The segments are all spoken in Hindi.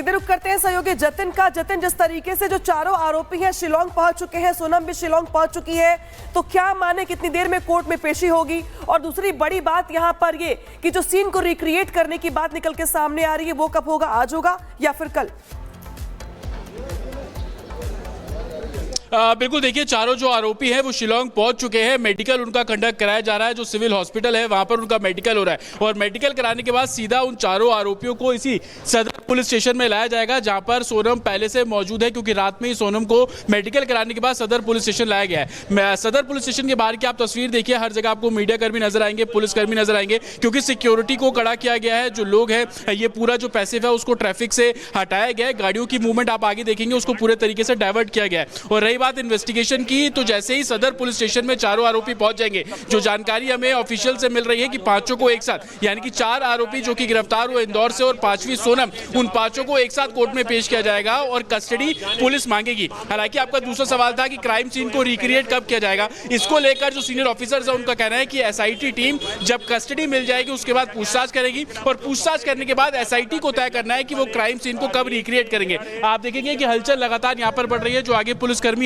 सीधे रुख करते हैं सहयोगी जतिन का। जतिन, जिस तरीके से जो चारों आरोपी हैं शिलोंग पहुंच चुके हैं, सोनम भी शिलोंग पहुंच चुकी है, तो क्या माने कितनी देर में कोर्ट में पेशी होगी? और दूसरी बड़ी बात यहां पर ये कि जो सीन को रिक्रिएट करने की बात निकल के सामने आ रही है, वो कब होगा? आज होगा या फिर कल? बिल्कुल, देखिए चारों जो आरोपी हैं वो शिलोंग पहुंच चुके हैं। मेडिकल उनका कंडक्ट कराया जा रहा है, जो सिविल हॉस्पिटल है वहां पर उनका मेडिकल हो रहा है और मेडिकल कराने के बाद सीधा उन चारों आरोपियों को इसी सदर पुलिस स्टेशन में लाया जाएगा, जहां पर सोनम पहले से मौजूद है, क्योंकि रात में ही सोनम को मेडिकल कराने के बाद सदर पुलिस स्टेशन लाया गया है। सदर पुलिस स्टेशन के बाहर की आप तस्वीर देखिए, हर जगह आपको मीडिया कर्मी नजर आएंगे, पुलिसकर्मी नजर आएंगे, क्योंकि सिक्योरिटी को कड़ा किया गया है। जो लोग हैं, ये पूरा जो पैसिव है उसको ट्रैफिक से हटाया गया है। गाड़ियों की मूवमेंट आप आगे देखेंगे, उसको पूरे तरीके से डाइवर्ट किया गया है। और रही बात इन्वेस्टिगेशन की, तो जैसे ही सदर पुलिस स्टेशन में चारों आरोपी पहुंच जाएंगे, जो जानकारी हमें ऑफिशियल से मिल रही है कि पांचों को एक साथ, यानी कि 4 आरोपी जो कि गिरफ्तार हुए इंदौर से और 5वीं सोनम, उन पांचों को एक साथ कोर्ट में पेश किया जाएगा और कस्टडी पुलिस मांगेगी। हालांकि आपका दूसरा सवाल था कि क्राइम सीन को रिक्रिएट कब किया जाएगा, इसको लेकर जो सीनियर ऑफिसर्स है उनका कहना है कि एसआईटी टीम जब कस्टडी मिल जाएगी उसके बाद पूछताछ करेगी और पूछताछ करने के बाद एसआईटी को तय करना है कि वो क्राइम सीन को कब रिक्रिएट करेंगे। आप देखेंगे कि हलचल लगातार यहाँ पर बढ़ रही है। जो आगे पुलिसकर्मी है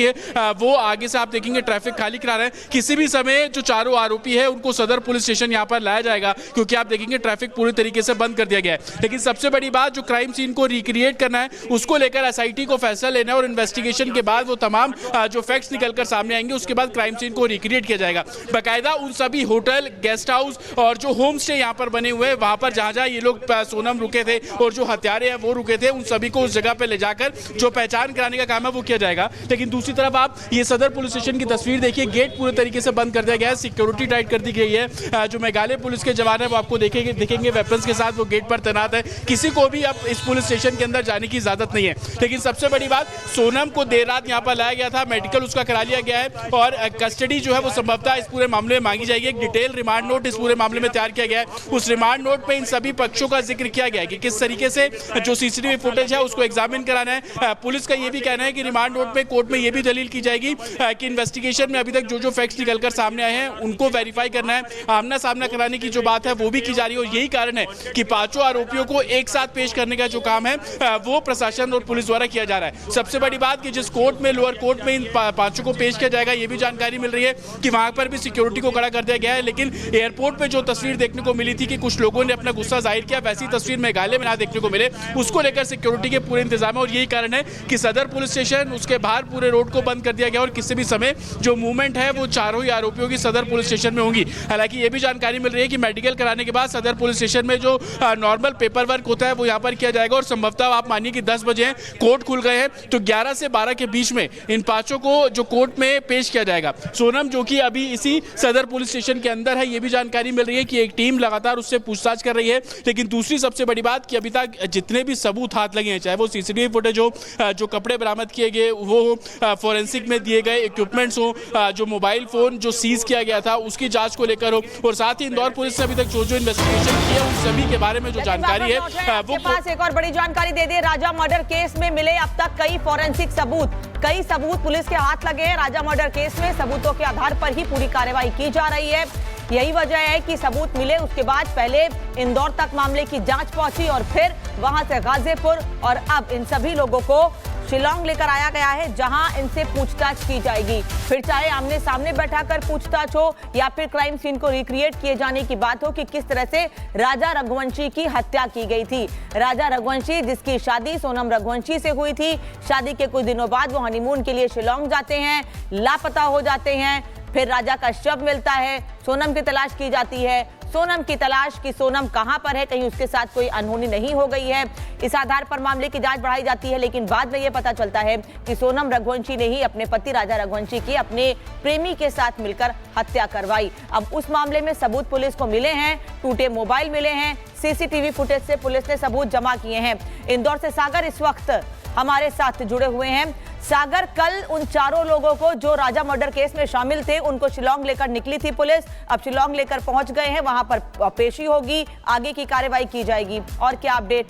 वो आगे से आप देखेंगे ट्रैफिक खाली करा रहे हैं। किसी भी समय जो चारों आरोपी है उनको सदर पुलिस स्टेशन यहाँ पर लाया जाएगा, क्योंकि आप देखेंगे ट्रैफिक पूरी तरीके से बंद कर दिया गया है। लेकिन सबसे बड़ी बात, जो क्राइम सीन को रिक्रिएट करना है उसको लेकर एसआईटी को फैसला लेना है और इन्वेस्टिगेशन के बाद वो तमाम जो फैक्ट्स निकलकर सामने आएंगे, उसके बाद क्राइम सीन को रिक्रिएट किया जाएगा। बाकायदा उन सभी होटल, गेस्ट हाउस और जो होम स्टे यहाँ पर बने हुए हैं, वहां पर जहां ये लोग सोनम रुके थे और जो हत्यारे हैं वो रुके थे, उन सभी को उस जगह पर ले जाकर जो पहचान कराने का काम है वो किया जाएगा। लेकिन दूसरी तरफ आप ये सदर पुलिस स्टेशन की तस्वीर देखिए, गेट पूरे तरीके से बंद कर दिया गया है, सिक्योरिटी टाइट कर दी गई है। जो मेघालय पुलिस के जवान है वो आपको देखेंगे वेपन्स के साथ वो गेट पर तैनात है। किसी को भी अब इस पुलिस स्टेशन के अंदर जाने की इजाजत नहीं है। लेकिन सबसे बड़ी बात, सोनम को देर रात यहाँ पर लाया गया था, मेडिकल उसका करा लिया गया है और कस्टडी जो है वो संभवतः इस पूरे मामले में मांगी जाएगी। एक डिटेल रिमांड नोट इस पूरे मामले में तैयार किया गया है। उस रिमांड नोट में इन सभी पक्षों का जिक्र किया गया है कि किस तरीके से जो सीसीटीवी फुटेज है उसको एग्जामिन कराना है। पुलिस का ये भी कहना है कि रिमांड नोट में कोर्ट में ये भी दलील की जाएगी कि इन्वेस्टिगेशन में अभी तक जो फैक्ट्स निकलकर सामने आए हैं उनको वेरीफाई करना है, आमना सामना कराने की जो बात है वो भी की जा रही है। और यही कारण है कि पांचों आरोपियों को एक साथ पेश करने का जो काम है वो प्रशासन और पुलिस द्वारा किया जा रहा है। सबसे बड़ी बात कि जिस कोर्ट में, लोअर कोर्ट में इन पांचों को पेश किया जाएगा, ये भी जानकारी मिल रही है कि वहां पर भी सिक्योरिटी को खड़ा कर दिया गया है। लेकिन एयरपोर्ट पे जो तस्वीर देखने को मिली थी कि कुछ लोगों ने अपना गुस्सा जाहिर किया, वैसी तस्वीर मेघालय में ना देखने को मिले, उसको लेकर सिक्योरिटी के पूरे इंतजाम है। और यही कारण है कि सदर पुलिस स्टेशन, उसके बाहर पूरे रोड को बंद कर दिया गया और किसी भी समय जो मूवमेंट है वो चारों ही आरोपियों की सदर पुलिस स्टेशन में होंगी। हालांकि ये भी जानकारी मिल रही है कि मेडिकल कराने के बाद सदर पुलिस स्टेशन में जो नॉर्मल पेपर वर्क होता है वो यहाँ पर किया जाएगा और संभवतः आप मानिए कि 10 बजे कोर्ट खुल गए हैं, तो 11 से 12 के बीच में इन पांचों को जो कोर्ट में पेश किया जाएगा। सोनम जो कि अभी इसी सदर पुलिस स्टेशन के अंदर है, ये भी जानकारी मिल रही है कि एक टीम लगातार उससे पूछताछ कर रही है। लेकिन दूसरी सबसे बड़ी बात कि अभी तक जितने भी सबूत हाथ लगे हैं, चाहे वो सीसीटीवी फुटेज हो, जो कपड़े बरामद किए गए वो, फॉरेंसिक में दिए गए इक्विपमेंट्स हो, जो मोबाइल फोन जो सीज किया गया था उसकी जांच को लेकर हो, और साथ ही इंदौर पुलिस ने अभी तक जो इन्वेस्टिगेशन की है उन सभी के बारे में जो जानकारी है वो पास एक और बड़ी जानकारी दे दी। राजा मर्डर केस में मिले अब तक कई फॉरेंसिक सबूत, कई सबूत पुलिस के हाथ लगे हैं। राजा मर्डर केस में सबूतों के आधार पर ही पूरी कार्रवाई की जा रही है। यही वजह है कि सबूत मिले उसके बाद पहले इंदौर तक मामले की जांच पहुंची और फिर वहां से गाजीपुर और अब इन सभी लोगों को शिलोंग लेकर आया गया है, जहां इनसे पूछताछ की जाएगी। फिर चाहे आमने सामने बैठाकर पूछताछ हो या फिर क्राइम सीन को रिक्रिएट किए जाने की बात हो कि किस तरह से राजा रघुवंशी की हत्या की गई थी। राजा रघुवंशी जिसकी शादी सोनम रघुवंशी से हुई थी, शादी के कुछ दिनों बाद वो हनीमून के लिए शिलोंग जाते हैं, लापता हो जाते हैं। फिर राजा का शव मिलता है, सोनम की तलाश की जाती है, सोनम की तलाश कि सोनम कहां पर है, कहीं उसके साथ कोई अनहोनी नहीं हो गई है। इस आधार पर मामले की जांच बढ़ाई जाती है। लेकिन बाद में यह पता चलता है कि सोनम रघुवंशी ने ही अपने पति राजा रघुवंशी की अपने प्रेमी के साथ मिलकर हत्या करवाई। अब उस मामले में सबूत पुलिस को मिले हैं, टूटे मोबाइल मिले हैं, सीसीटीवी फुटेज से पुलिस ने सबूत जमा किए हैं। इंदौर से सागर इस वक्त हमारे साथ जुड़े हुए हैं। सागर, कल उन चारों लोगों को जो राजा मर्डर केस में शामिल थे उनको शिलोंग लेकर निकली थी पुलिस, अब शिलोंग लेकर पहुंच गए हैं, वहां पर पेशी होगी, आगे की कार्रवाई की जाएगी। और क्या अपडेट?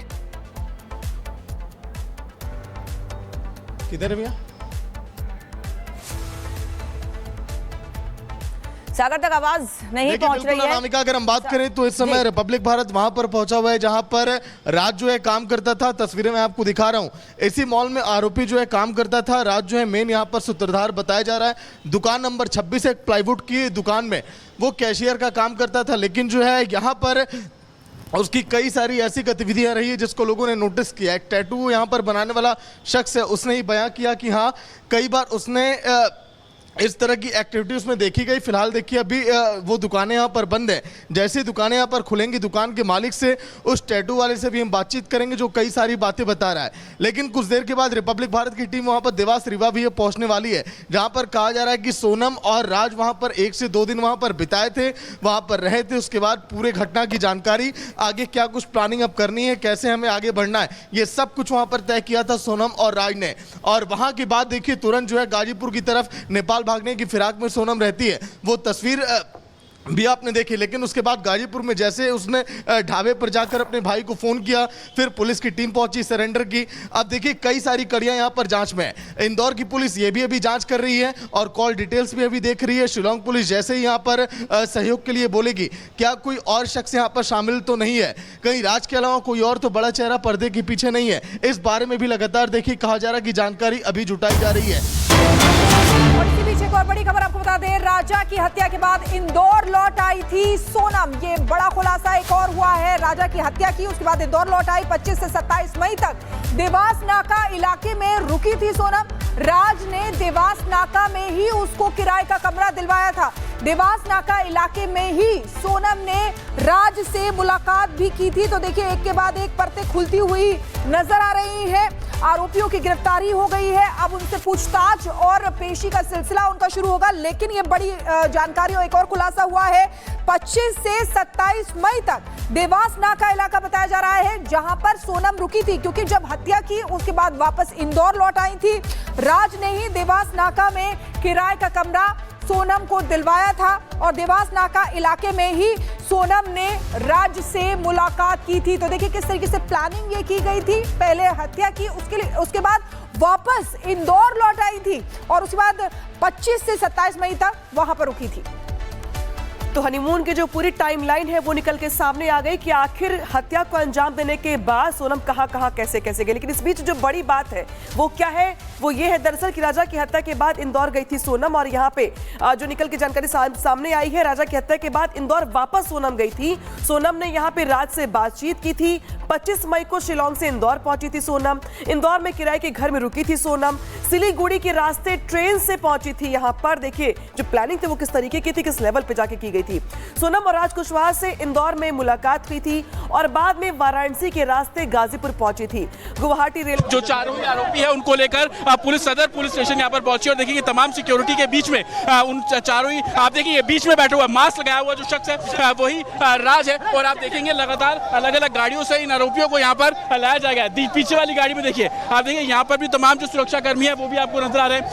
किधर है भैया? सागर तक आवाज नहीं देखिए, पहुंच रही बिल्कुल है। अनामिका, अगर हम बात करें तो इस समय रिपब्लिक भारत वहां पर पहुंचा हुआ है जहां पर राज जो है काम करता था। तस्वीरें मैं आपको दिखा रहा हूं। इसी मॉल में आरोपी जो है काम करता था। राज जो है मेन यहां पर सूत्रधार बताया जा रहा है। दुकान नंबर 26 एक प्लाईवुड की दुकान में वो कैशियर का काम करता था, लेकिन जो है यहाँ पर उसकी कई सारी ऐसी गतिविधियां रही है जिसको लोगों ने नोटिस किया। एक टैटू यहाँ पर बनाने वाला शख्स है, उसने ही बयां किया कि हाँ कई बार उसने इस तरह की एक्टिविटी उसमें देखी गई। फिलहाल देखिए अभी वो दुकानें यहाँ पर बंद है। जैसे ही दुकानें यहाँ पर खुलेंगी, दुकान के मालिक से, उस टैटू वाले से भी हम बातचीत करेंगे जो कई सारी बातें बता रहा है। लेकिन कुछ देर के बाद रिपब्लिक भारत की टीम वहाँ पर देवास रीवा भी पहुँचने वाली है, जहाँ पर कहा जा रहा है कि सोनम और राज वहाँ पर 1 से 2 दिन वहाँ पर बिताए थे, वहाँ पर रहे थे। उसके बाद पूरे घटना की जानकारी, आगे क्या कुछ प्लानिंग अब करनी है, कैसे हमें आगे बढ़ना है, ये सब कुछ वहाँ पर तय किया था सोनम और राज ने। और वहाँ के बाद देखिए तुरंत जो है गाजीपुर की तरफ नेपाल भागने की फिराक में सोनम रहती है, वो तस्वीर भी आपने देखी। लेकिन उसके बाद गाजीपुर में जैसे उसने ढाबे पर जाकर अपने भाई को फोन किया, फिर पुलिस की टीम पहुंची, सरेंडर की। अब देखिए कई सारी कड़ियां यहां पर जांच में है। इंदौर की पुलिस ये भी अभी जांच कर रही है और कॉल डिटेल्स भी अभी देख रही है। शिलोंग पुलिस जैसे ही यहां पर सहयोग के लिए बोलेगी, क्या कोई और शख्स यहां पर शामिल तो नहीं है, कहीं राज के अलावा कोई और तो बड़ा चेहरा पर्दे के पीछे नहीं है, इस बारे में भी लगातार देखिए कहा जा रहा है कि जानकारी अभी जुटाई जा रही है। और इसी बीच एक और बड़ी खबर आपको बता दें, राजा की हत्या के बाद इंदौर लौट आई थी सोनम। ये बड़ा खुलासा एक और हुआ है। राजा की हत्या की, उसके बाद इंदौर लौट आई। 25 से 27 मई तक देवास नाका इलाके में रुकी थी सोनम। राज ने देवास नाका में ही उसको किराए का कमरा दिलवाया था। देवास नाका इलाके में ही सोनम ने राज से मुलाकात भी की थी। तो देखिए एक के बाद एक परतें खुलती हुई नजर आ रही है। आरोपियों की गिरफ्तारी हो गई है। अब उनसे पूछताछ और पेशी का सिलसिला उनका शुरू होगा। लेकिन ये बड़ी जानकारी और एक और खुलासा हुआ है। 25 से 27 मई तक देवास नाका इलाका बताया जा रहा है जहां पर सोनम रुकी थी, क्योंकि जब हत्या की उसके बाद वापस इंदौर लौट आई थी। राज ने ही देवास नाका में किराए का कमरा सोनम को दिलवाया था और देवास नाका इलाके में ही सोनम ने राज से मुलाकात की थी। तो देखिए किस तरीके से प्लानिंग ये की गई थी। पहले हत्या की, उसके बाद वापस इंदौर लौट आई थी और उसके बाद 25 से 27 मई तक वहां पर रुकी थी। तो हनीमून की जो पूरी टाइमलाइन है वो निकल के सामने आ गई कि आखिर हत्या को अंजाम देने के बाद सोनम कहां कैसे गई। लेकिन इस बीच जो बड़ी बात है वो क्या है, वो ये है दरअसल कि राजा की हत्या के बाद इंदौर गई थी सोनम और यहाँ पे जो निकल के जानकारी सामने आई है, राजा की हत्या के बाद इंदौर वापस सोनम गई थी। सोनम ने यहाँ पे राज से बातचीत की थी। 25 मई को शिलोंग से इंदौर पहुंची थी सोनम। इंदौर में किराए के घर में रुकी थी सोनम। सिलीगुड़ी के रास्ते ट्रेन से पहुंची थी यहाँ पर। देखिए जो प्लानिंग थी वो किस तरीके की थी, किस लेवल पे जाके की गई थी। सोनम और राज कुशवाहा से इंदौर में मुलाकात हुई थी और बाद में वाराणसी के रास्ते गाजीपुर पहुंची थी। गुवाहाटी रेल जो चारों ही आरोपी है उनको लेकर पुलिस सदर पुलिस स्टेशन यहाँ पर पहुंची और देखिए तमाम सिक्योरिटी के बीच में उन चारों ही, आप देखिए बीच में बैठा हुआ मास्क लगाया हुआ जो शख्स है वही राज है। और आप देखेंगे लगातार अलग अलग गाड़ियों से इन आरोपियों को यहाँ पर लाया जाएगा। पीछे वाली गाड़ी में देखिए, आप देखिए यहाँ पर भी तमाम जो सुरक्षा कर्मी है वो भी आपको नजर आ रहे हैं।